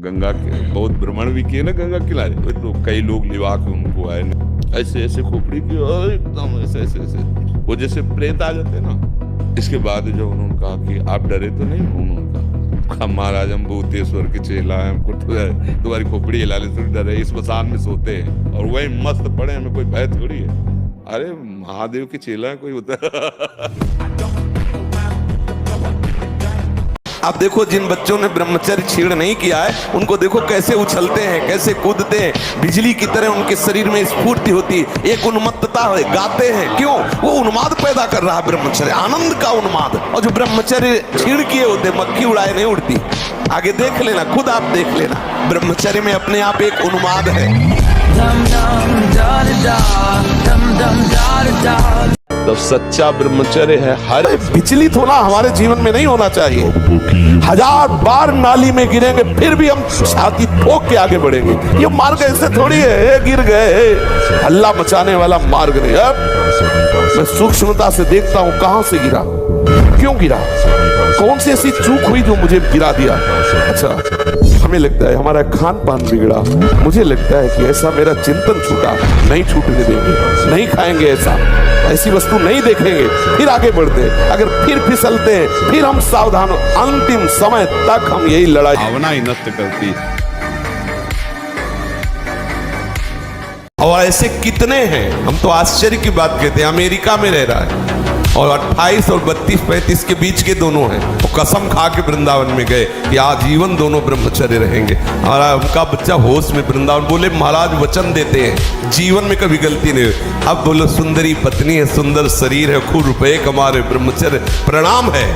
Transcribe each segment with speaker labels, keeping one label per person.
Speaker 1: गंगा के बहुत भ्रमण भी किए ना गंगा किनारे, तो कई लोग लिवा के उनको आए ऐसे ऐसे खोपड़ी की और एकदम ऐसे ऐसे ऐसे वो जैसे प्रेत आ जाते ना। इसके बाद जब उन्होंने कहा कि आप डरे तो नहीं, उन्होंने कहा महाराज हम भूतेश्वर के चेला हैं, हमको तुम्हारी खोपड़ी हिला ले थोड़ी डर है, इस मसान में सोते हैं और वही मस्त पड़े, हमें कोई भय थोड़ी है। अरे महादेव के चेला है कोई होता।
Speaker 2: आप देखो जिन बच्चों ने ब्रह्मचर्य छीण नहीं किया है उनको देखो कैसे उछलते हैं, कैसे कूदते हैं, बिजली की तरह उनके शरीर में स्फूर्ति होती है, एक उन्मत्तता है, गाते हैं। क्यों? वो उन्माद पैदा कर रहा है ब्रह्मचर्य, आनंद का उन्माद। और जो ब्रह्मचर्य छीण किए होते मक्खी उड़ाए नहीं उड़ती। आगे देख लेना, खुद आप देख लेना, ब्रह्मचर्य में अपने आप एक उन्माद है।
Speaker 1: तो सच्चा ब्रह्मचर्य है हर
Speaker 2: विचलित होना हमारे जीवन में नहीं होना चाहिए। 1000 बार नाली में गिरेंगे फिर भी हम छाती ठोक के आगे बढ़ेंगे। ये मार्ग ऐसे थोड़ी है, ये गिर गए हल्ला मचाने वाला मार्ग नहीं है। मैं सूक्ष्मता से देखता हूँ कहां से गिरा, क्यों गिरा, कौन सी ऐसी चूक हुई जो मुझे गिरा दिया। अच्छा, हमें लगता है हमारा खान पान बिगड़ा, मुझे लगता है कि ऐसा मेरा चिंतन छूटा, नहीं छूटने देंगे, नहीं खाएंगे ऐसी वस्तु नहीं देखेंगे, फिर आगे बढ़ते। अगर फिर फिसलते हैं फिर हम सावधान, अंतिम समय तक हम यही लड़ाई
Speaker 1: भावना ही नष्ट करती।
Speaker 2: और ऐसे कितने हैं, हम तो आश्चर्य की बात कहते हैं। अमेरिका में रह रहा है और 28 और 32-35 के बीच के दोनों हैं, वो कसम खा के वृंदावन में गए कि आजीवन दोनों ब्रह्मचर्य रहेंगे। और उनका बच्चा होश में वृंदावन, बोले महाराज वचन देते हैं जीवन में कभी गलती नहीं हुई। अब बोलो सुंदरी पत्नी है, सुंदर शरीर है, खूब रुपए कमा रहे, ब्रह्मचर्य प्रणाम है।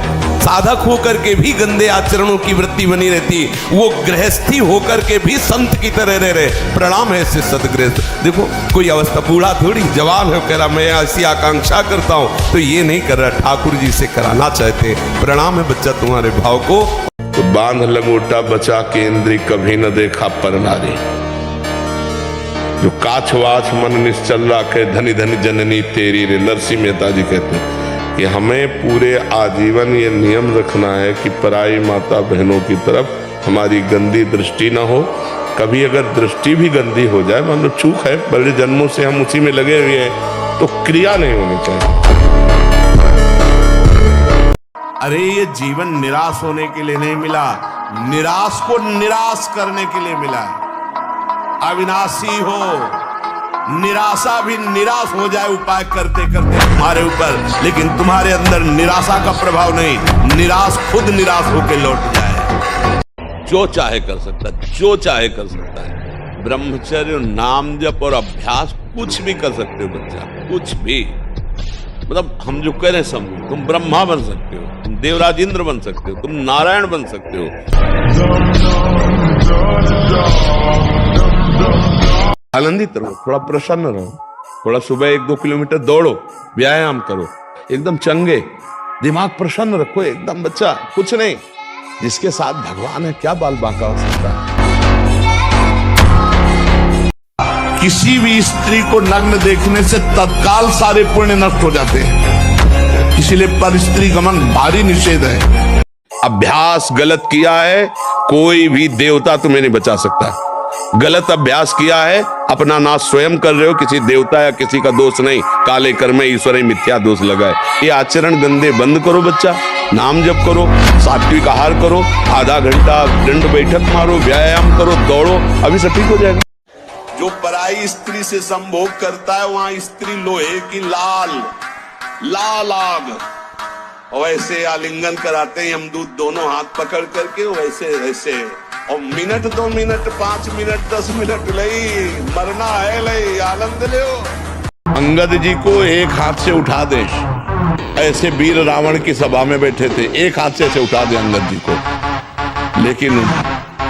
Speaker 2: साधक होकर के भी गंदे आचरणों की वृत्ति बनी रहती, वो गृहस्थी होकर के भी संत की तरह रह रहे, प्रणाम है इससे सदगृहस्थ। देखो कोई अवस्था, बूढ़ा थोड़ी जवान है, कह रहा मैं ऐसी आकांक्षा करता हूं, तो ये नहीं कर रहा, ठाकुर जी से कराना चाहते। प्रणाम है बच्चा तुम्हारे भाव को।
Speaker 1: तो बांध लगोटा बचा के इंद्री कभी न देखा पर नारी, जो काछवाछ मन निश्चल राखे धनी धनी जननी तेरी रे। नरसिंह मेहता जी कहते हैं कि हमें पूरे आजीवन ये नियम रखना है कि पराई माता बहनों की तरफ हमारी गंदी दृष्टि ना हो। कभी अगर दृष्टि भी गंदी हो जाए, मान लो चूक है, बड़े जन्मों से हम उसी में लगे हुए हैं, तो क्रिया नहीं होनी चाहिए।
Speaker 2: अरे ये जीवन निराश होने के लिए नहीं मिला, निराश को निराश करने के लिए मिला है। अविनाशी हो, निराशा भी निराश हो जाए उपाय करते करते तुम्हारे ऊपर, लेकिन तुम्हारे अंदर निराशा का प्रभाव नहीं, निराश खुद निराश होकर लौट जाए।
Speaker 1: जो चाहे कर सकता है, जो चाहे कर सकता है। ब्रह्मचर्य, नाम जप और अभ्यास कुछ भी कर सकते हो बच्चा, कुछ भी। मतलब हम जो कह रहे हैं समझो, तुम ब्रह्मा बन सकते हो, तुम देवराज इंद्र बन सकते हो, तुम नारायण बन सकते हो। आनंदित रहो, थोड़ा प्रसन्न रहो, थोड़ा सुबह 1-2 किलोमीटर दौड़ो, व्यायाम करो, एकदम चंगे, दिमाग प्रसन्न रखो एकदम। बच्चा कुछ नहीं, जिसके साथ भगवान है क्या बाल बांका हो सकता है। किसी भी स्त्री को नग्न देखने से तत्काल सारे पुण्य नष्ट हो जाते हैं, इसीलिए पर स्त्री गमन भारी निषेध है। अभ्यास गलत किया है, कोई भी देवता तुम्हें नहीं बचा सकता। गलत अभ्यास किया है, अपना नाश स्वयं कर रहे हो, किसी देवता या किसी का दोष नहीं। काले कर्मे ईश्वर ही मिथ्या दोष लगाए। ये आचरण गंदे बंद करो बच्चा, नाम जप करो, सात्विक आहार करो, आधा घंटा दंड बैठक मारो, व्यायाम करो, दौड़ो, अभी सब ठीक हो जाएगा।
Speaker 2: जो पराई स्त्री से संभोग करता है वहां स्त्री लोहे की लाल आग, वैसे आलिंगन कराते हैं यमदूत दोनों हाथ पकड़ करके, वैसे वैसे। और मिनट 2 मिनट 5 मिनट 10 मिनट लई मरना है, लई आनंद ले।
Speaker 1: अंगद जी को एक हाथ से उठा दे, ऐसे वीर रावण की सभा में बैठे थे, एक हाथ से ऐसे उठा दे अंगद जी को, लेकिन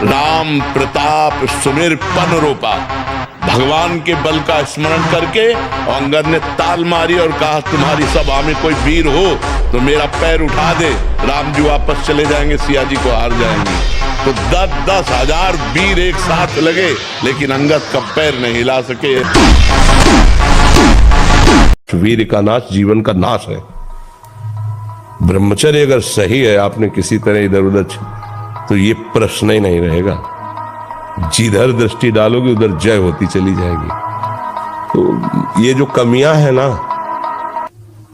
Speaker 1: राम प्रताप सुमेर पन रोपा, भगवान के बल का स्मरण करके अंगद ने ताल मारी और कहा तुम्हारी सभा में कोई वीर हो तो मेरा पैर उठा दे, राम जी वापस चले जाएंगे, सिया जी को हार जाएंगे। तो 10-10 हजार वीर एक साथ लगे, लेकिन अंगद का पैर नहीं हिला सके। वीर का नाश जीवन का नाश है। ब्रह्मचर्य अगर सही है, आपने किसी तरह इधर उधर, तो ये प्रश्न ही नहीं रहेगा।
Speaker 2: जिधर दृष्टि डालोगे उधर जय होती चली जाएगी। तो ये जो कमियां है ना,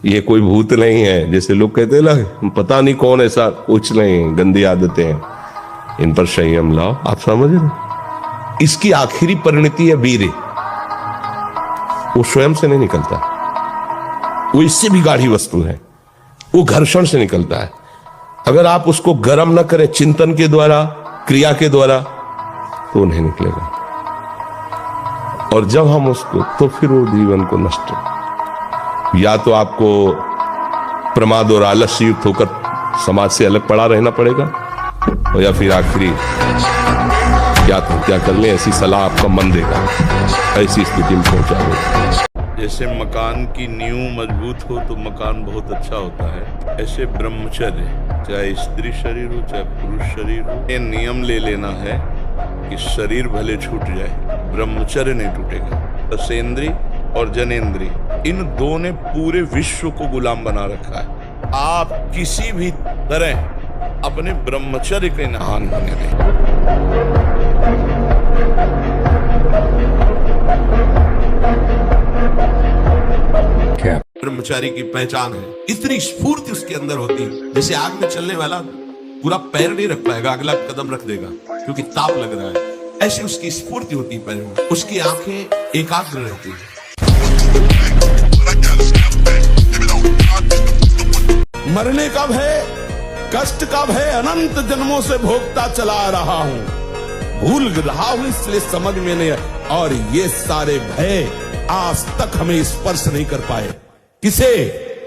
Speaker 2: ये कोई भूत नहीं है जैसे लोग कहते हैं ना, पता नहीं कौन ऐसा, कुछ नहीं, गंदी आदतें हैं, इन पर संयम लाओ। आप समझ रहे? इसकी आखिरी परिणति है वीर्य, वो स्वयं से नहीं निकलता, वो इससे भी गाढ़ी वस्तु है, वो घर्षण से निकलता है। अगर आप उसको गर्म न करें चिंतन के द्वारा, क्रिया के द्वारा, तो नहीं निकलेगा। और जब हम उसको, तो फिर वो जीवन को नष्ट, या तो आपको प्रमाद और आलस्य युक्त होकर समाज से अलग पड़ा रहना पड़ेगा, और या फिर आखिरी क्या कर ले, ऐसी सलाह आपका मन देगा, ऐसी स्थिति में पहुंचा देगा। जैसे मकान की नींव मजबूत हो तो मकान बहुत अच्छा होता है, ऐसे ब्रह्मचर्य, चाहे स्त्री शरीर हो चाहे पुरुष शरीर हो, ये नियम ले लेना है कि शरीर भले छूट जाए, ब्रह्मचर्य नहीं टूटेगा। रसेंद्री और जनेंद्री, इन दो ने पूरे विश्व को गुलाम बना रखा है। आप किसी भी तरह अपने ब्रह्मचर्य के नहान होने दें। ब्रह्मचारी की पहचान है, इतनी स्फूर्ति उसके अंदर होती है, जैसे आग में चलने वाला पूरा पैर नहीं रख पाएगा, अगला कदम रख देगा क्योंकि ताप लग रहा है, ऐसे उसकी स्फूर्ति होती है पैर में, उसकी आंखें एकाग्र रहती है। मरने का भय, कष्ट का भय अनंत जन्मों से भोगता चला आ रहा हूं, भूल रहा हूं इसलिए समझ में नहीं, और ये सारे भय आज तक हमें स्पर्श नहीं कर पाए। किसे?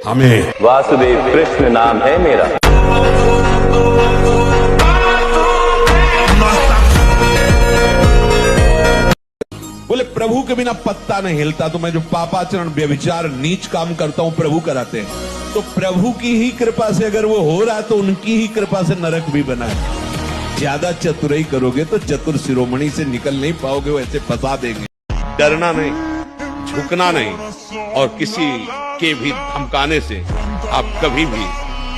Speaker 2: हमें।
Speaker 3: वासुदेव कृष्ण नाम है मेरा।
Speaker 2: बोले प्रभु के बिना पत्ता नहीं हिलता, तो मैं जो पापाचरण व्यभिचार नीच काम करता हूं प्रभु कराते हैं, तो प्रभु की ही कृपा से अगर वो हो रहा है तो उनकी ही कृपा से नरक भी बना है। ज्यादा चतुराई करोगे तो चतुर शिरोमणि से निकल नहीं पाओगे, वो ऐसे फंसा देंगे। डरना नहीं, झुकना नहीं, और किसी के भी धमकाने से आप कभी भी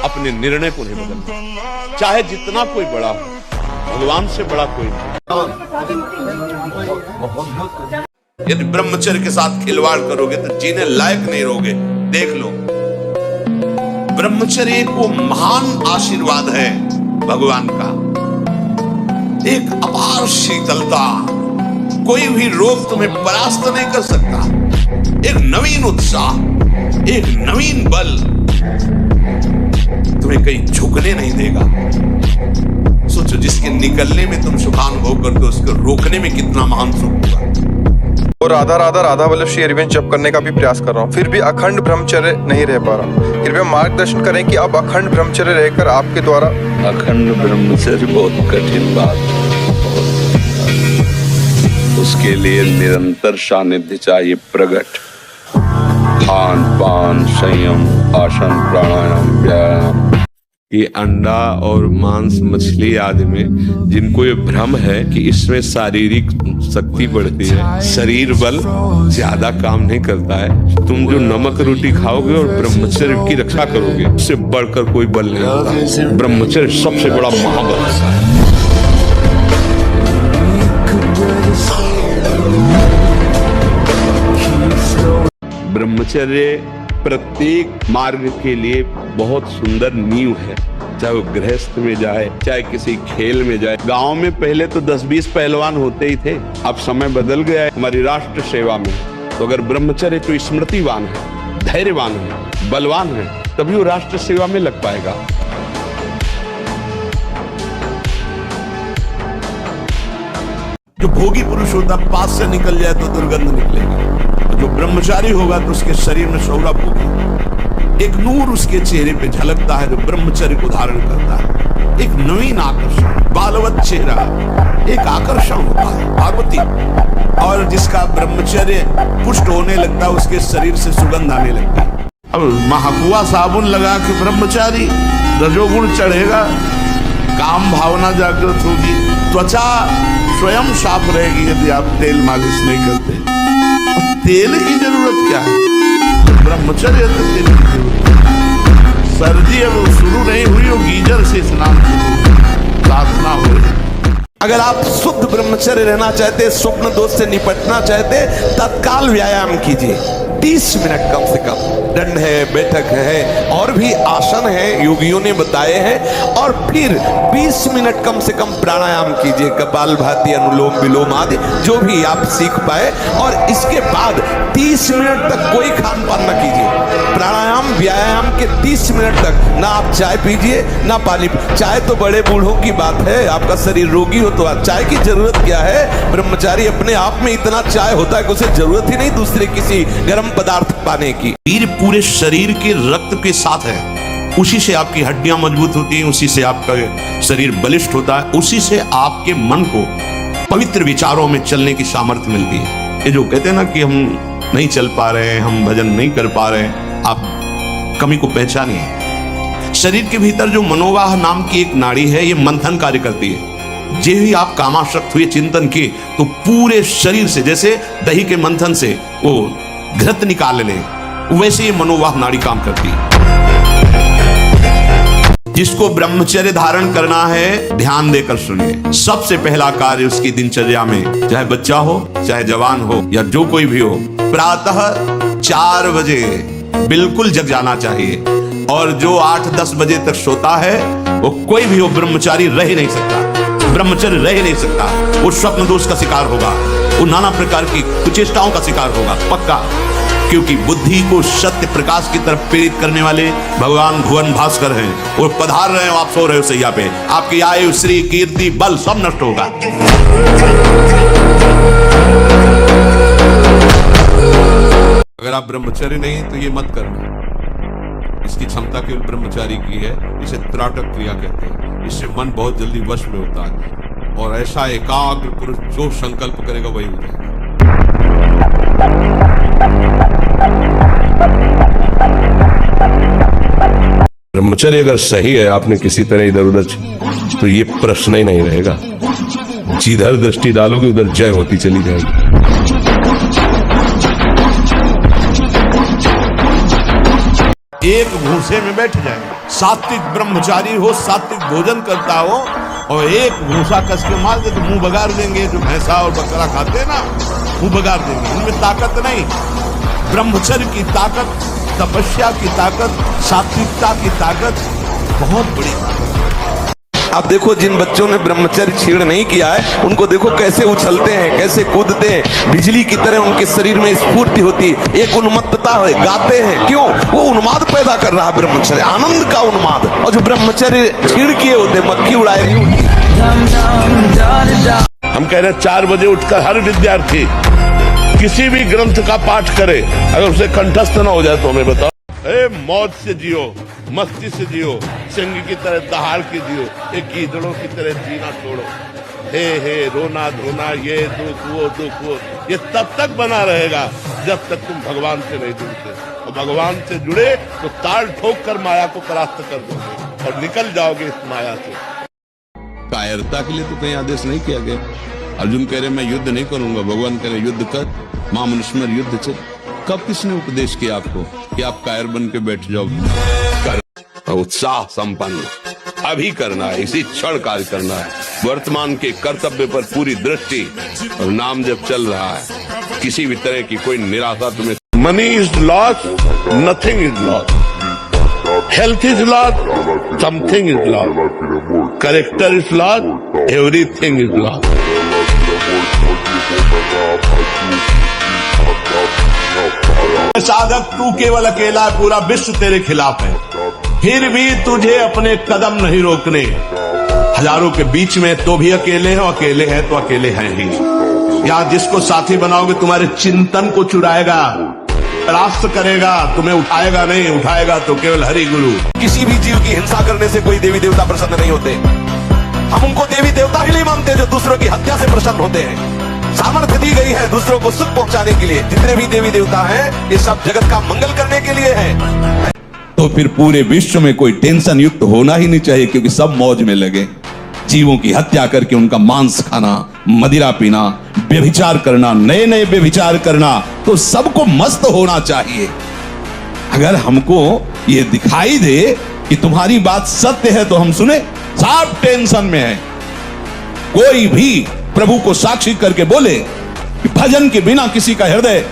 Speaker 2: अपने निर्णय को नहीं बदलना, चाहे जितना कोई बड़ा हो, भगवान से बड़ा कोई नहीं। यदि ब्रह्मचर्य के साथ खिलवाड़ करोगे तो जीने लायक नहीं रहोगे। देख लो, ब्रह्मचर्य एक वो महान आशीर्वाद है भगवान का, एक अपार शीतलता, कोई भी रोग तुम्हें परास्त नहीं कर सकता, एक नवीन उत्साह, एक नवीन बल तुम्हें कहीं झुकने नहीं देगा। सोचो, जिसके निकलने में तुम सुखानुभव करते हो, उसको रोकने में कितना महान सुख होगा।
Speaker 4: और राधा राधा राधा वल्लभ श्री अरविंद जप करने का भी प्रयास कर रहा हूँ, फिर भी अखंड ब्रह्मचर्य नहीं रह पा रहा। कृपया मार्गदर्शन करें कि अब अखंड ब्रह्मचर्य रहकर आपके द्वारा।
Speaker 5: अखंड ब्रह्मचर्य बहुत कठिन बात है, उसके लिए निरंतर सानिध्य चाहिए, प्रकट खान पान संयम आसन प्राणायाम व्यायाम। ये अंडा और मांस मछली आदि में जिनको ये भ्रम है कि इसमें शारीरिक शक्ति बढ़ती है, शरीर बल ज्यादा काम नहीं करता है। तुम जो नमक रोटी खाओगे और ब्रह्मचर्य की रक्षा करोगे, उससे बढ़कर कोई बल नहीं होता। ब्रह्मचर्य सबसे बड़ा महाबल है। ब्रह्मचर्य प्रत्येक मार्ग के लिए बहुत सुंदर नींव है, चाहे वो गृहस्थ में जाए, चाहे किसी खेल में जाए। गांव में पहले तो 10-20 पहलवान होते ही थे, अब समय बदल गया है हमारी राष्ट्र सेवा में। तो अगर ब्रह्मचर्य तो स्मृतिवान है, धैर्यवान है, बलवान है, तभी वो राष्ट्र सेवा में लग पाएगा। जो भोगी पुरुष होता पास से निकल जाए तो दुर्गंध निकलेगी, जो ब्रह्मचारी होगा तो उसके शरीर में सौरभ होगी, एक नूर उसके चेहरे पे झलकता है जो ब्रह्मचर्य को धारण करता है, एक नवीन आकर्षण, बालवत चेहरा, एक आकर्षण होता है पार्वती। और जिसका ब्रह्मचर्य पुष्ट होने लगता है उसके शरीर से सुगंध आने लगती है। अब महकुआ साबुन लगा के ब्रह्मचारी, रजोगुण चढ़ेगा, काम भावना जागृत होगी, त्वचा स्वयं साफ रहेगी यदि आप तेल मालिश नहीं करते। तेल की जरूरत क्या है? ब्रह्मचर्य तो तेल की जरूरत है। सर्दी अब शुरू नहीं हुई हो, गीजर से स्नान शुरू, साधना हो रही।
Speaker 2: अगर आप शुद्ध ब्रह्मचर्य रहना चाहते, स्वप्न दोष से निपटना चाहते, तत्काल व्यायाम कीजिए। 30 मिनट कम से कम। दंड है, बैठक है, और भी आसन है योगियों ने बताए हैं। और फिर 20 मिनट कम से कम प्राणायाम कीजिए, कपालभाति, अनुलोम विलोम आदि जो भी आप सीख पाए। और इसके बाद 30 मिनट तक कोई खान पान न कीजिए। प्राणायाम व्यायाम के 30 मिनट तक ना आप चाय पीजिए ना पानी। चाय तो बड़े बूढ़ों की बात है, आपका शरीर रोगी हो तो चाय की जरूरत क्या है। ब्रह्मचारी अपने आप में इतना चाय होता है कि उसे जरूरत ही नहीं दूसरे किसी गर्म पदार्थ पाने की।
Speaker 5: वीर पूरे शरीर के रक्त के साथ है, उसी से आपकी हड्डियां मजबूत होती हैं, उसी से आपका शरीर बलिष्ठ होता है, उसी से आपके मन को पवित्र विचारों में चलने की सामर्थ्य मिलती है। ये जो कहते हैं ना कि हम नहीं चल पा रहे हैं, हम भजन नहीं कर पा रहे हैं, आप कमी को पहचानिए। शरीर के भीतर जो मनोवाह नाम की एक नाड़ी है, ये मंथन कार्य करती है। जे ही आप कामासक्त हुए चिंतन किए तो पूरे शरीर से, जैसे दही के मंथन से वो घृत निकाल ले, वैसे ये मनोवाह नाड़ी काम करती है। जिसको ब्रह्मचर्य धारण करना है, ध्यान देकर सुनिए। सबसे पहला कार्य उसकी दिनचर्या में, चाहे बच्चा हो, चाहे जवान हो, या जो कोई भी हो, प्रातः 4 बजे बिल्कुल जग जाना चाहिए। और जो 8-10 बजे तक सोता है, वो कोई भी हो, ब्रह्मचारी रह ही नहीं सकता, ब्रह्मचर्य रह ही नहीं सकता। वो स्वप्न दोष का शिकार होगा, वो नाना प्रकार की कुचेष्टाओं का शिकार होगा पक्का। क्योंकि बुद्धि को सत्य प्रकाश की तरफ प्रेरित करने वाले भगवान भुवन भास्कर हैं। वो पधार रहे हो, आप सो रहे हो सैया पे, आपकी आयु, श्री, कीर्ति, बल सब नष्ट होगा।
Speaker 2: अगर आप ब्रह्मचर्य नहीं तो ये मत करना। इसकी क्षमता केवल ब्रह्मचारी की है। इसे त्राटक क्रिया कहते हैं। इससे मन बहुत जल्दी वश में होता है और ऐसा एकाग्र पुरुष जो संकल्प करेगा वही हो जाएगा।
Speaker 6: ब्रह्मचर्य अगर सही है, आपने किसी तरह इधर उधर, तो ये प्रश्न ही नहीं रहेगा। जिधर दृष्टि डालोगे उधर जय होती चली जाएगी।
Speaker 5: एक भूसे में बैठ जाए, सात्विक ब्रह्मचारी हो, सात्विक भोजन करता हो, और एक भूसा कस के मार दे तो मुंह बगाड़ देंगे। जो भैंसा और बकरा खाते हैं ना, मुंह बगाड़ देंगे। इनमें ताकत नहीं। ब्रह्मचर्य की ताकत, तपस्या की ताकत, सात्विकता की ताकत बहुत बड़ी ताकत।
Speaker 2: आप देखो, जिन बच्चों ने ब्रह्मचर्य छीण नहीं किया है, उनको देखो कैसे उछलते हैं, कैसे कूदते हैं, बिजली की तरह उनके शरीर में स्फूर्ति होती है, एक उन्मत्तता है, गाते हैं। क्यों? वो उन्माद पैदा कर रहा है ब्रह्मचर्य, आनंद का उन्माद। और जो ब्रह्मचर्य छीण किए होते, मक्खी उड़ाए नहीं होती।
Speaker 1: हम कह रहे हैं 4 बजे उठकर हर विद्यार्थी किसी भी ग्रंथ का पाठ करे, अगर उसे कंठस्थ न हो जाए तो हमें बताओ। मौज से जियो, मस्ती से जियो, सिंह की तरह दहाड़ के जियो, एक गीदड़ों की तरह जीना छोड़ो। हे रोना धोना, ये दुख वो, ये तब तक बना रहेगा जब तक तुम भगवान से नहीं जुड़ते। और भगवान से जुड़े तो ताल ठोक कर माया को परास्त कर दोगे और निकल जाओगे इस माया से।
Speaker 7: कायरता के लिए तो कहीं आदेश नहीं किया गया। अर्जुन कह रहे मैं युद्ध नहीं करूंगा, भगवान कह रहे युद्ध कर, मां मनुष्य युद्ध चल। कब किसने उपदेश किया आपको कि आप कायर बन के बैठ जाओ?
Speaker 6: उत्साह संपन्न अभी करना है, इसी क्षण कार्य करना है। वर्तमान के कर्तव्य पर पूरी दृष्टि, और नाम जब चल रहा है, किसी भी तरह की कोई निराशा तुम्हें।
Speaker 1: Money is loss, nothing is loss. Health is loss, something is loss. Character is loss, everything is loss.
Speaker 5: साधक तू केवल अकेला, पूरा विश्व तेरे खिलाफ है, फिर भी तुझे अपने कदम नहीं रोकने। हजारों के बीच में तो भी अकेले हो, अकेले हैं तो अकेले हैं ही। यहाँ जिसको साथी बनाओगे तुम्हारे चिंतन को चुराएगा, रास्त करेगा, तुम्हें उठाएगा नहीं, उठाएगा तो केवल हरि गुरु।
Speaker 2: किसी भी जीव की हिंसा करने से कोई देवी देवता प्रसन्न नहीं होते। हम उनको देवी देवता ही नहीं मानते जो दूसरों की हत्या से प्रसन्न होते हैं। सामर्थ्य दी गई है दूसरों को सुख पहुंचाने के लिए। जितने भी देवी देवता हैं, ये सब जगत का मंगल करने के लिए है।
Speaker 5: तो फिर पूरे विश्व में कोई टेंशन युक्त होना ही नहीं चाहिए, क्योंकि सब मौज में लगे। जीवों की हत्या करके उनका मांस खाना, मदिरा पीना, व्यभिचार करना, नए नए व्यभिचार करना, तो सबको मस्त होना चाहिए। अगर हमको ये दिखाई दे कि तुम्हारी बात सत्य है तो हम सुने। सब टेंशन में है, कोई भी प्रभु को साक्षी करके बोले कि भजन के बिना किसी का हृदय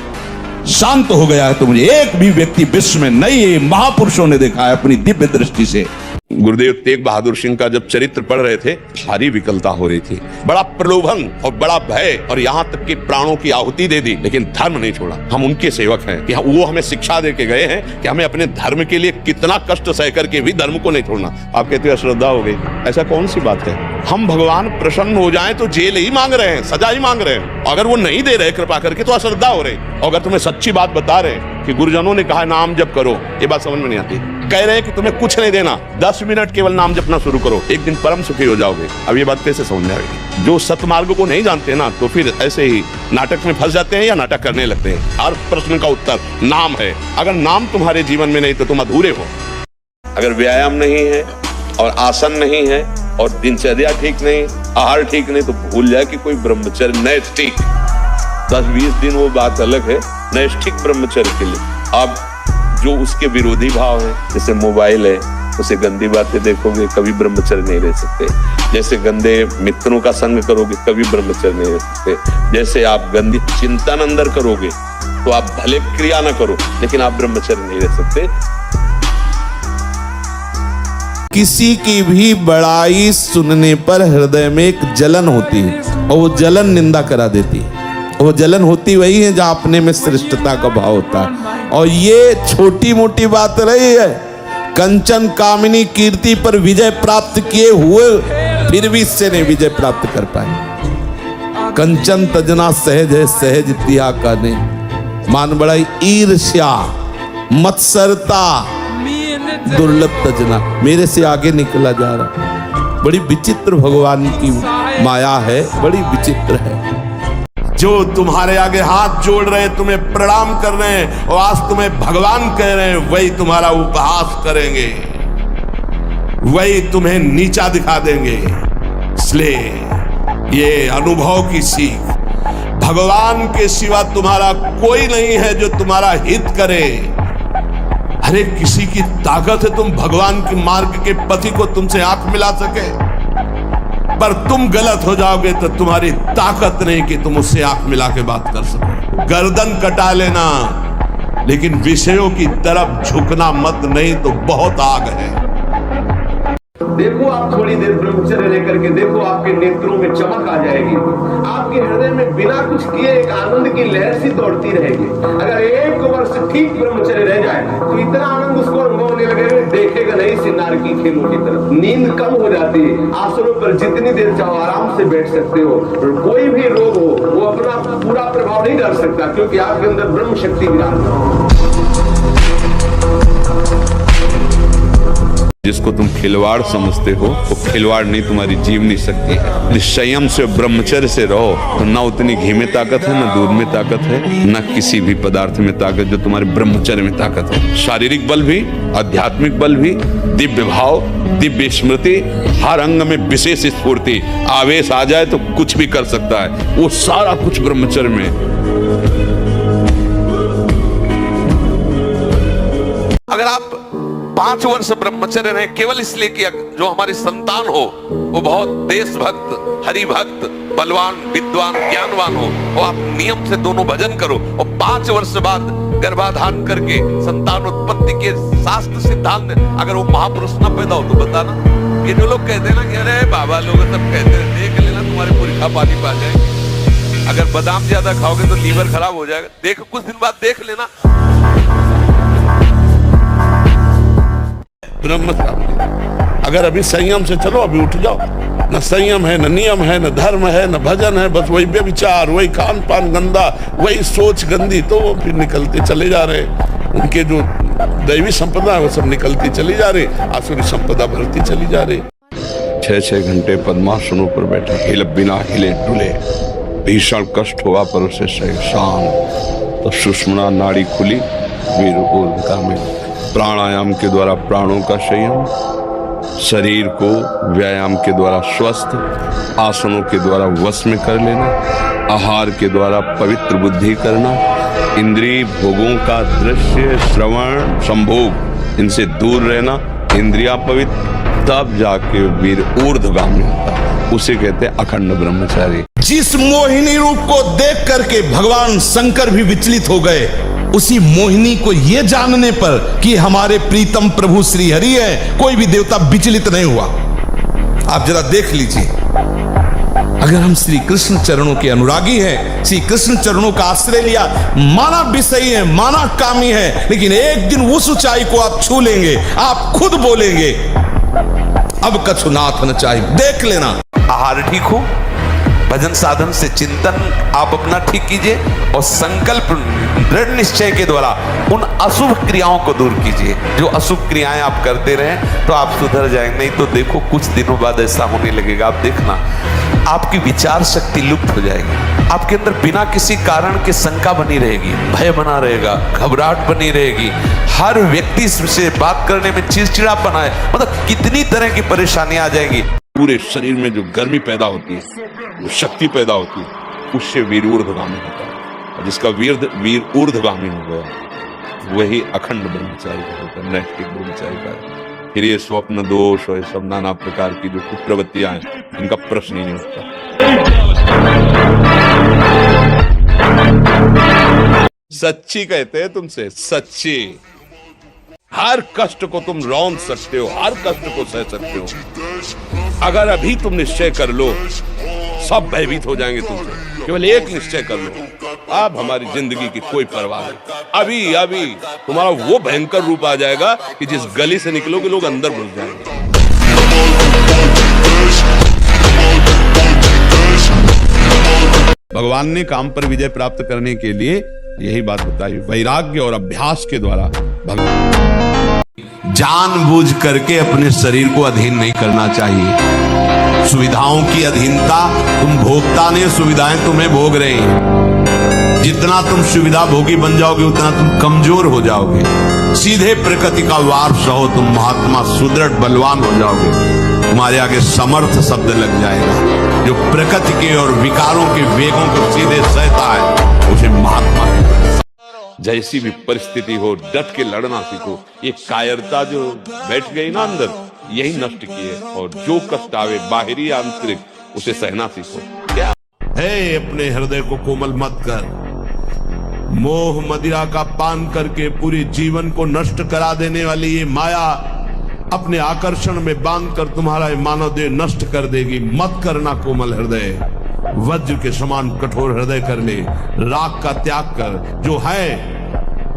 Speaker 5: शांत हो गया है, तो मुझे एक भी व्यक्ति विश्व में नहीं, महापुरुषों ने देखा है अपनी दिव्य दृष्टि से।
Speaker 6: गुरुदेव तेग बहादुर सिंह का जब चरित्र पढ़ रहे थे, भारी विकलता हो रही थी, बड़ा प्रलोभन और बड़ा भय, और यहाँ तक कि प्राणों की आहुति दे दी, लेकिन धर्म नहीं छोड़ा। हम उनके सेवक हैं कि वो हमें शिक्षा दे के गए हैं कि हमें अपने धर्म के लिए कितना कष्ट सह करके भी धर्म को नहीं छोड़ना। आप कहते हो अश्रद्धा हो गई, ऐसा कौन सी बात है? हम भगवान प्रसन्न हो जाएं तो जेल ही मांग रहे हैं, सजा ही मांग रहे हैं। अगर वो नहीं दे रहे कृपा करके तो अश्रद्धा हो रही। अगर तुम्हें सच्ची बात बता रहे कि गुरुजनों ने कहा नाम जप करो, ये बात समझ में नहीं आती। कह रहे हैं कि तुम्हें कुछ नहीं देना, 10 मिनट केवल नाम जपना शुरू करो, एक दिन परम सुखी हो जाओगे। अब ये बात कैसे समझ में आएगी? जो सतमार्ग को नहीं जानते ना, तो फिर ऐसे ही नाटक में फंस जाते हैं या नाटक करने लगते हैं। हर प्रश्न का उत्तर नाम है। अगर नाम तुम्हारे जीवन में नहीं तो तुम अधूरे हो।
Speaker 7: अगर व्यायाम नहीं है और आसन नहीं है और दिनचर्या ठीक नहीं, आहार ठीक नहीं, तो भूल जाए कि कोई ब्रह्मचर्य नैष्ठिक 10-20 दिन वो बात अलग है, नैष्ठिक ब्रह्मचर्य के लिए। अब जो उसके विरोधी भाव है, जैसे मोबाइल है, उसे गंदी बातें देखोगे, कभी ब्रह्मचर्य नहीं रह सकते। जैसे गंदे मित्रों का संग करोगे, कभी ब्रह्मचर्य नहीं रह सकते। जैसे आप गंदी चिंतन अंदर करोगे तो आप भले क्रिया ना करो, लेकिन आप ब्रह्मचर्य नहीं रह सकते।
Speaker 2: किसी की भी बड़ाई सुनने पर हृदय में एक जलन होती है, और वो जलन निंदा करा देती है। वो जलन होती वही है जहां अपने में श्रेष्ठता का भाव होता है। और ये छोटी मोटी बात रही है। कंचन कामिनी कीर्ति पर विजय प्राप्त किए हुए फिर भी इससे नहीं विजय प्राप्त कर पाए। कंचन तजना सहज है, सहज तिया का ने मान बढ़ाई ईर्ष्या मत्सरता दुर्लभ तजना, मेरे से आगे निकला जा रहा। बड़ी विचित्र भगवान की माया है, बड़ी विचित्र है।
Speaker 5: जो तुम्हारे आगे हाथ जोड़ रहे, तुम्हें प्रणाम कर रहे हैं और आज तुम्हें भगवान कह रहे हैं, वही तुम्हारा उपहास करेंगे, वही तुम्हें नीचा दिखा देंगे। इसलिए ये अनुभव की सीख, भगवान के सिवा तुम्हारा कोई नहीं है जो तुम्हारा हित करे। अरे किसी की ताकत है तुम भगवान के मार्ग के पति को तुमसे आंख मिला सके, पर तुम गलत हो जाओगे तो तुम्हारी ताकत नहीं कि तुम उससे आंख मिला के बात कर सको। गर्दन कटा लेना, लेकिन विषयों की तरफ झुकना मत, नहीं तो बहुत आग है।
Speaker 3: देखो आप थोड़ी देर ब्रह्मचर्य लेकर के देखो, आपके नेत्रों में चमक आ जाएगी। आपके हृदय में बिना कुछ किए एक आनंद की लहर सी दौड़ती रहेगी। अगर 1 वर्ष ठीक ब्रह्मचर्य रह जाए तो इतना आनंद उसको अनुभव होने लगेगा, देखेगा नहीं सिनार की खेलों की तरफ। नींद कम हो जाती है, आसनों पर जितनी देर चाहो आराम से बैठ सकते हो। कोई भी रोग हो वो अपना पूरा प्रभाव नहीं डाल सकता, क्योंकि आपके अंदर ब्रह्म शक्ति विराजमान।
Speaker 6: जिसको तुम खिलवाड़ समझते हो, वो खिलवाड़ नहीं, तुम्हारी जीवनी शक्ति है। जिस संयम से ब्रह्मचर्य से रहो तो ना उतनी घी में ताकत है, ना दूध में ताकत है, ना किसी भी पदार्थ में ताकत जो तुम्हारे ब्रह्मचर्य में ताकत है। शारीरिक बल भी, आध्यात्मिक बल भी, दिव्य भाव, दिव्य स्मृति, हर अंग में विशेष स्फूर्ति, आवेश आ जाए तो कुछ भी कर सकता है, वो सारा कुछ ब्रह्मचर्य में।
Speaker 2: अगर आप 5 वर्ष ब्रह्मचर्य रहे केवल इसलिए कि जो हमारी संतान हो वो बहुत देशभक्त, हरिभक्त, बलवान, विद्वान, ज्ञानवान हो, और आप नियम से दोनों भजन करो, और 5 वर्ष बाद गर्भाधान करके संतान उत्पत्ति के शास्त्र सिद्धांत, अगर वो महापुरुष न पैदा हो तो बताना। ये जो लोग कहते हैं ना कि अरे बाबा लोग सब कहते हैं, देख लेना तुम्हारे पुरखा पानी पा जाएंगे। अगर बादाम ज्यादा खाओगे तो लीवर खराब हो जाएगा, देख कुछ दिन बाद देख लेना।
Speaker 5: ब्रह्म अगर अभी संयम से चलो, अभी उठ जाओ। न संयम है, न नियम है, न धर्म है, न भजन है, बस वही व्यभिचार, वही खान पान गंदा, वही सोच गंदी, तो वो फिर निकलते चले जा रहे। उनके जो दैवी संपदा है वो सब निकलती चली जा रही, आसुरी संपदा बढ़ती चली जा रही।
Speaker 6: 6-6 घंटे पद्मासनों पर बैठा, बिना हिले डुले, भीषण कष्ट हुआ पर उसे शांत, तो सुषुम्ना नाड़ी खुली, वीर ऊर्ध्वता में प्राणायाम के द्वारा प्राणों का संयम, शरीर को व्यायाम के द्वारा स्वस्थ, आसनों के द्वारा वश में कर लेना, आहार के द्वारा पवित्र बुद्धि करना, इंद्रिय भोगों का दृश्य श्रवण संभोग इनसे दूर रहना, इंद्रिया पवित्र, तब जाके वीर ऊर्ध्वगामी होता है। उसे कहते हैं अखंड ब्रह्मचारी।
Speaker 5: जिस मोहिनी रूप को देख करके भगवान शंकर भी विचलित हो गए, उसी मोहिनी को यह जानने पर कि हमारे प्रीतम प्रभु श्री हरि है, कोई भी देवता विचलित नहीं हुआ। आप जरा देख लीजिए, अगर हम श्री कृष्ण चरणों के अनुरागी हैं, श्री कृष्ण चरणों का आश्रय लिया, माना विषयी है, माना कामी है, लेकिन एक दिन उस ऊंचाई को आप छू लेंगे, आप खुद बोलेंगे अब कछुनाथ न चाहिए। देख लेना।
Speaker 2: आहार ठीक हो, भजन साधन से चिंतन आप अपना ठीक कीजिए और संकल्प दृढ़ निश्चय के द्वारा उन अशुभ क्रियाओं को दूर कीजिए। जो अशुभ क्रियाएं आप करते रहें तो आप सुधर जाएंगे, नहीं तो देखो कुछ दिनों बाद ऐसा होने लगेगा, आप देखना आपकी विचार शक्ति लुप्त हो जाएगी। आपके अंदर बिना किसी कारण के शंका बनी रहेगी, भय बना रहेगा, घबराहट बनी रहेगी, हर व्यक्ति से बात करने में चिड़चिड़ापन आए, मतलब कितनी तरह की परेशानियां आ जाएंगी।
Speaker 6: पूरे शरीर में जो गर्मी पैदा होती है, जो शक्ति पैदा होती है, उससे वीर ऊर्ध्वगामी होता है। और जिसका वीर ऊर्ध्वगामी हो गया वही अखंड ब्रह्मचारी होता है, नैष्ठिक ब्रह्मचारी का। फिर ये स्वप्न दोष और सब नाना प्रकार की जो कुप्रवृत्तियां हैं, इनका प्रश्न ही नहीं उठता। सच्ची कहते हैं तुमसे, सच्ची। हर कष्ट को तुम रौंद सकते हो, हर कष्ट को सह सकते हो। अगर अभी तुम निश्चय कर लो, सब भयभीत हो जाएंगे तुमसे। केवल एक निश्चय कर लो, अब हमारी जिंदगी की कोई परवाह नहीं। अभी तुम्हारा वो भयंकर रूप आ जाएगा कि जिस गली से निकलोगे लोग अंदर घुस जाएंगे। भगवान ने काम पर विजय प्राप्त करने के लिए यही बात बताई, वैराग्य और अभ्यास के द्वारा।
Speaker 5: जानबूझ करके अपने शरीर को अधीन नहीं करना चाहिए। सुविधाओं की अधीनता, तुम भोगता नहीं, सुविधाएं तुम्हें भोग रही हैं। जितना तुम सुविधा भोगी बन जाओगे उतना तुम कमजोर हो जाओगे। सीधे प्रकृति का वारस हो तुम, महात्मा सुदृढ़ बलवान हो जाओगे। तुम्हारे आगे समर्थ शब्द लग जाएगा। जो प्रकृति के और विकारों के वेगों को सीधे सहता है उसे महात्मा।
Speaker 6: जैसी भी परिस्थिति हो डट के लड़ना सीखो। ये कायरता जो बैठ गई ना अंदर, यही नष्ट किए। और जो कष्ट आवे बाहरी आंतरिक, उसे सहना सीखो। क्या
Speaker 5: है, अपने हृदय को कोमल मत कर। मोह मदिरा का पान करके पूरे जीवन को नष्ट करा देने वाली ये माया अपने आकर्षण में बांधकर तुम्हारा मानव देह नष्ट कर देगी। मत करना कोमल हृदय, वज्र के समान कठोर हृदय कर ले। राग का त्याग कर। जो है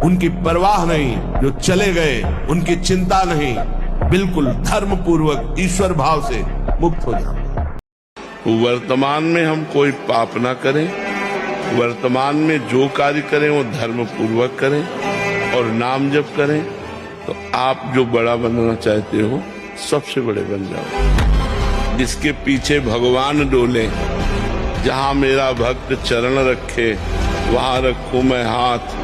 Speaker 5: उनकी परवाह नहीं, जो चले गए उनकी चिंता नहीं, बिल्कुल धर्म पूर्वक ईश्वर भाव से मुक्त हो जाओ।
Speaker 6: वर्तमान में हम कोई पाप ना करें, वर्तमान में जो कार्य करें वो धर्म पूर्वक करें और नाम जप करें, तो आप जो बड़ा बनना चाहते हो सबसे बड़े बन जाओ। जिसके पीछे भगवान डोले, जहां मेरा भक्त चरण रखे वहां रखूं मैं हाथ,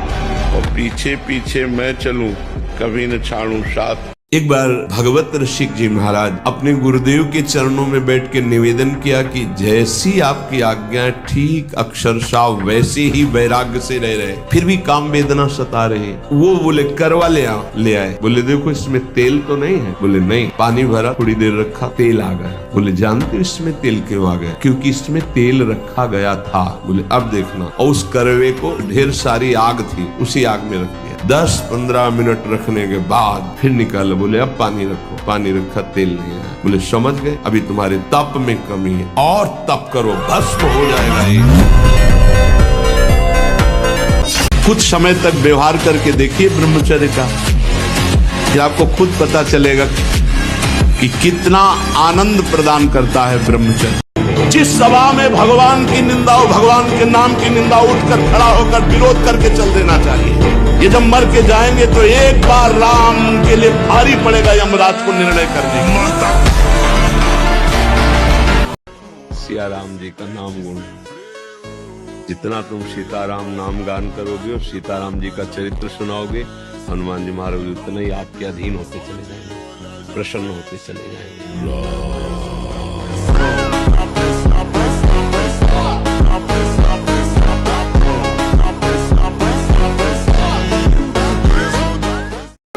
Speaker 6: और पीछे पीछे मैं चलूं कभी न छाड़ूं साथ।
Speaker 5: एक बार भगवत ऋषिक जी महाराज अपने गुरुदेव के चरणों में बैठ के निवेदन किया कि जैसी आपकी आज्ञा, ठीक अक्षरशः वैसे ही वैराग्य से रह रहे, फिर भी काम वेदना सता रहे। वो बोले करवा ले आए। बोले देखो इसमें तेल तो नहीं है। बोले नहीं। पानी भरा, थोड़ी देर रखा, तेल आ गया। बोले जानते हो इसमें तेल क्यों आ गया? क्योंकि इसमें तेल रखा गया था। बोले अब देखना। और उस करवे को ढेर सारी आग थी, उसी आग में रख दिया। 10-15 मिनट रखने के बाद फिर निकाला। बोले अब पानी रखो। पानी रखा, तेल नहीं है। बोले समझ गए, अभी तुम्हारे तप में कमी है, और तप करो, भस्म हो जाएगा ये। कुछ समय तक व्यवहार करके देखिए ब्रह्मचर्य का, फिर आपको खुद पता चलेगा कि कितना आनंद प्रदान करता है ब्रह्मचर्य। जिस सभा में भगवान की निंदा हो, भगवान के नाम की निंदा, उठकर खड़ा होकर विरोध करके चल देना चाहिए। ये जब मर के जाएंगे तो एक बार राम के लिए भारी पड़ेगा यमराज को निर्णय करने की।
Speaker 6: सिया राम जी का नाम गुण, जितना तुम सीताराम नाम गान करोगे और सीताराम जी का चरित्र सुनाओगे, हनुमान जी महाराज उतना ही आपके अधीन होते चले जाएंगे, प्रसन्न होते चले जाएंगे।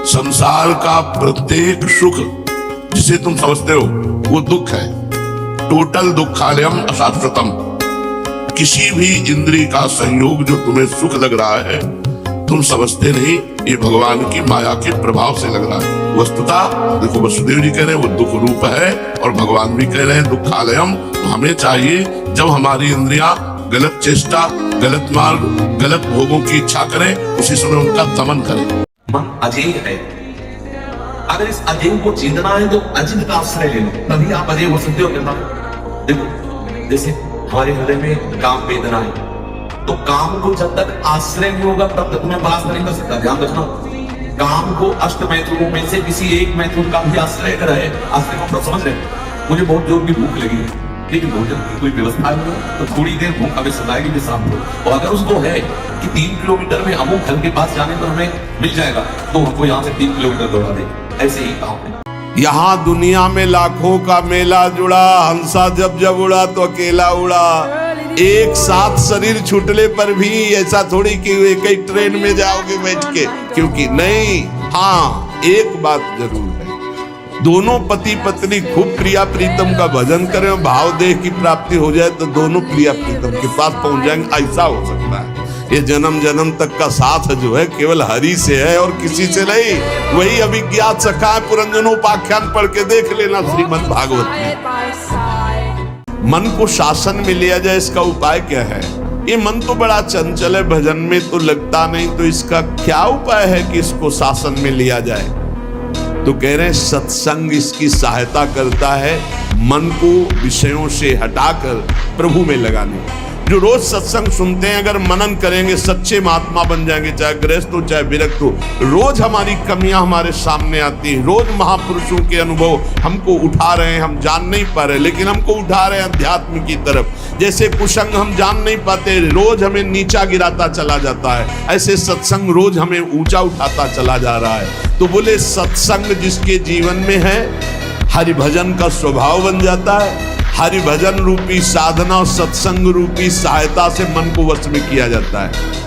Speaker 5: संसार का प्रत्येक सुख जिसे तुम समझते हो वो दुख है।
Speaker 1: टोटल दुखालयम अशाश्वतम। किसी भी इंद्रिय का संयोग जो तुम्हें सुख लग रहा है, तुम समझते नहीं ये भगवान की माया के प्रभाव से लग रहा है। वस्तुता देखो वसुदेव जी कह रहे हैं वो दुख रूप है और भगवान भी कह रहे हैं दुखालयम। तो हमें चाहिए जब हमारी इंद्रियां गलत चेष्टा, गलत मार्ग, गलत भोगों की इच्छा करें, उसी समय उनका दमन करें।
Speaker 8: मन अजेय है। अगर इस अजेय को जीतना है तो अजित का आश्रय ले लो, तभी आप अजेय हो सकते हो। देखो जैसे हमारे हृदय में काम वेदना है, तो काम को जब तक आश्रय नहीं होगा तब तक तुम्हें परास्त नहीं कर सकता। ध्यान रखना, काम को अष्ट मैथुनों में से किसी एक मैथुन का भी आश्रय कर रहे। आश्रय को समझ रहे, मुझे बहुत जोर की भूख लगी है, लेकिन भोजन की कोई व्यवस्था नहीं है, तो थोड़ी देर भूख हमें सताएगी कि शाम को। और अगर उसको है कि 3 किलोमीटर में अमुक घर के पास जाने पर हमें मिल जाएगा, तो हमको यहाँ से 3 किलोमीटर दौड़ा दे। ऐसे ही काम है।
Speaker 5: यहाँ दुनिया में लाखों का मेला जुड़ा, हंसा जब जब उड़ा तो अकेला उड़ा। एक साथ शरीर छूटने पर भी ऐसा थोड़ी कि एक ही ट्रेन में जाओगे बैठ के, क्योंकि नहीं। हाँ, एक बात जरूर है, दोनों पति पत्नी खूब प्रिया प्रीतम का भजन करें और भाव देह की प्राप्ति हो जाए तो दोनों प्रिया प्रीतम के पास पहुंच जाएंगे। ऐसा हो सकता है। ये जन्म जन्म तक का साथ जो है केवल हरि से है और किसी से नहीं। वही अभिज्ञात सखा है, पुरंजनोपाख्यान पढ़ के देख लेना श्रीमद् भागवत में। मन को शासन में लिया जाए, इसका उपाय क्या है? ये मन तो बड़ा चंचल है, भजन में तो लगता नहीं, तो इसका क्या उपाय है कि इसको शासन में लिया जाए? तो कह रहे हैं सत्संग इसकी सहायता करता है मन को विषयों से हटाकर प्रभु में लगाने। जो रोज सत्संग सुनते हैं, अगर मनन करेंगे, सच्चे महात्मा बन जाएंगे, चाहे गृहस्थ हो चाहे विरक्त हो। रोज हमारी कमियां हमारे सामने आती हैं, रोज महापुरुषों के अनुभव हमको उठा रहे हैं। हम जान नहीं पा रहे, लेकिन हमको उठा रहे हैं अध्यात्म की तरफ। जैसे कुसंग हम जान नहीं पाते, रोज हमें नीचा गिराता चला जाता है, ऐसे सत्संग रोज हमें ऊंचा उठाता चला जा रहा है। तो बोले सत्संग जिसके जीवन में है, हरि भजन का स्वभाव बन जाता है। हरि भजन रूपी साधना और सत्संग रूपी सहायता से मन को वश में किया जाता है।